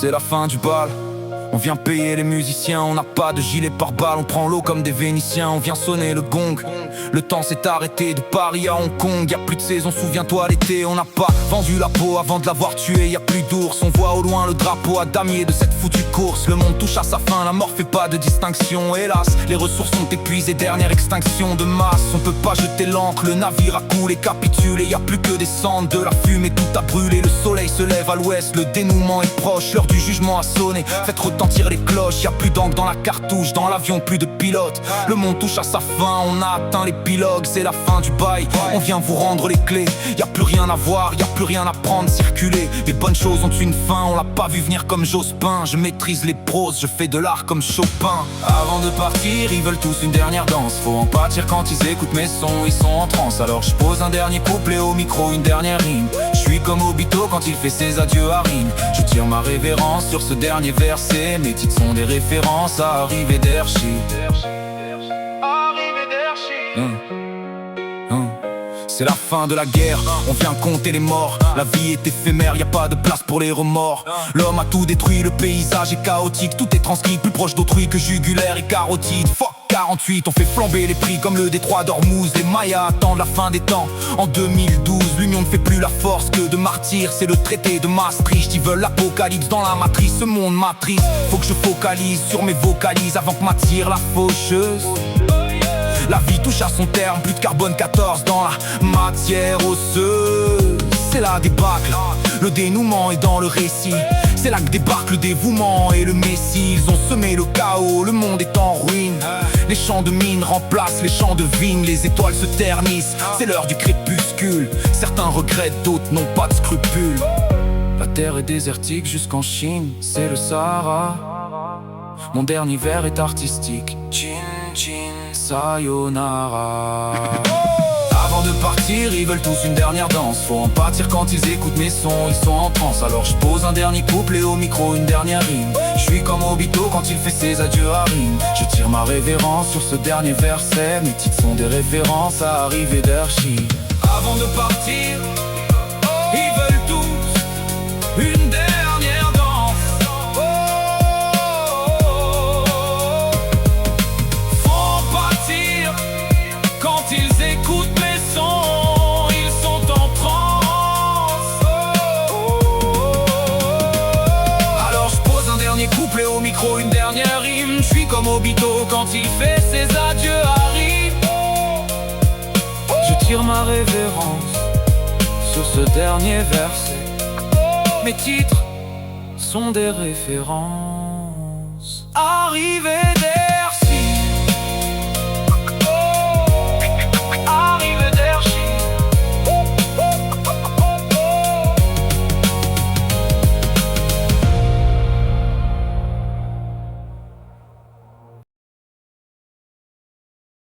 c'est la fin du bal. On vient payer les musiciens, on n'a pas de gilet pare-balles. On prend l'eau comme des Vénitiens, on vient sonner le gong. Le temps s'est arrêté de Paris à Hong Kong. Y'a plus de saison, souviens-toi l'été. On n'a pas vendu la peau avant de l'avoir tué. Y'a plus d'ours, on voit au loin le drapeau à damier de cette foutue course. Le monde touche à sa fin, la mort fait pas de distinction. Hélas, les ressources sont épuisées, dernière extinction de masse. On peut pas jeter l'ancre, le navire a coulé, capitulé. Y'a plus que des cendres, de la fumée, tout a brûlé. Le soleil se lève à l'ouest, le dénouement est proche. L'heure du jugement a sonné, faites retentir les cloches. Y'a plus d'encre dans la cartouche, dans l'avion plus de pilote. Le monde touche à sa fin, on a atteint l'épilogue. C'est la fin du bail, on vient vous rendre les clés. Y'a plus rien à voir, y'a plus rien à prendre, circuler. Les bonnes choses ont une fin, on l'a pas vu venir comme Jospin. Je maîtrise les proses, je fais de l'art comme Chopin. Avant de partir, ils veulent tous une dernière danse. Faut en pâtir quand ils écoutent mes sons, ils sont en transe. Alors je pose un dernier couplet au micro, une dernière rime. Je suis comme Obito quand il fait ses adieux à Rime. Je tire ma révérence sur ce dernier verset. Mes titres sont des références à Arrivée d'Hershey. C'est la fin de la guerre, on vient compter les morts. La vie est éphémère, y a pas de place pour les remords. L'homme a tout détruit, le paysage est chaotique. Tout est transcrit, plus proche d'autrui que jugulaire et carotide. Fuck 48, on fait flamber les prix comme le détroit d'Ormuz. Les Mayas attendent la fin des temps. En 2012, l'union ne fait plus la force que de martyrs. C'est le traité de Maastricht, ils veulent l'apocalypse dans la matrice. Ce monde m'attriste, faut que je focalise sur mes vocalises avant que m'attire la faucheuse. La vie touche à son terme, plus de carbone 14 dans la matière osseuse. C'est la débâcle, le dénouement est dans le récit. C'est là que débarque le dévouement et le messie. Ils ont semé le chaos, le monde est en ruine. Les champs de mines remplacent les champs de vignes. Les étoiles se ternissent, c'est l'heure du crépuscule. Certains regrettent, d'autres n'ont pas de scrupules. La terre est désertique jusqu'en Chine, c'est le Sahara. Mon dernier vers est artistique. Chin chin sayonara. Avant de partir, ils veulent tous une dernière danse. Faut en pâtir quand ils écoutent mes sons, ils sont en transe. Alors je pose un dernier couplet au micro, une dernière rime. Je suis comme Obito quand il fait ses adieux à Rime. Je tire ma révérence sur ce dernier verset. Mes titres sont des références à Arrivée d'Hershey. Avant de partir, ils veulent tous une dernière danse. Quand ils écoutent mes sons, ils sont en transe. Alors je pose un dernier couplet au micro, une dernière rime. Je suis comme Obito quand il fait ses adieux à Rime. Je tire ma révérence sur ce dernier verset. Mes titres sont des références. Arrivée des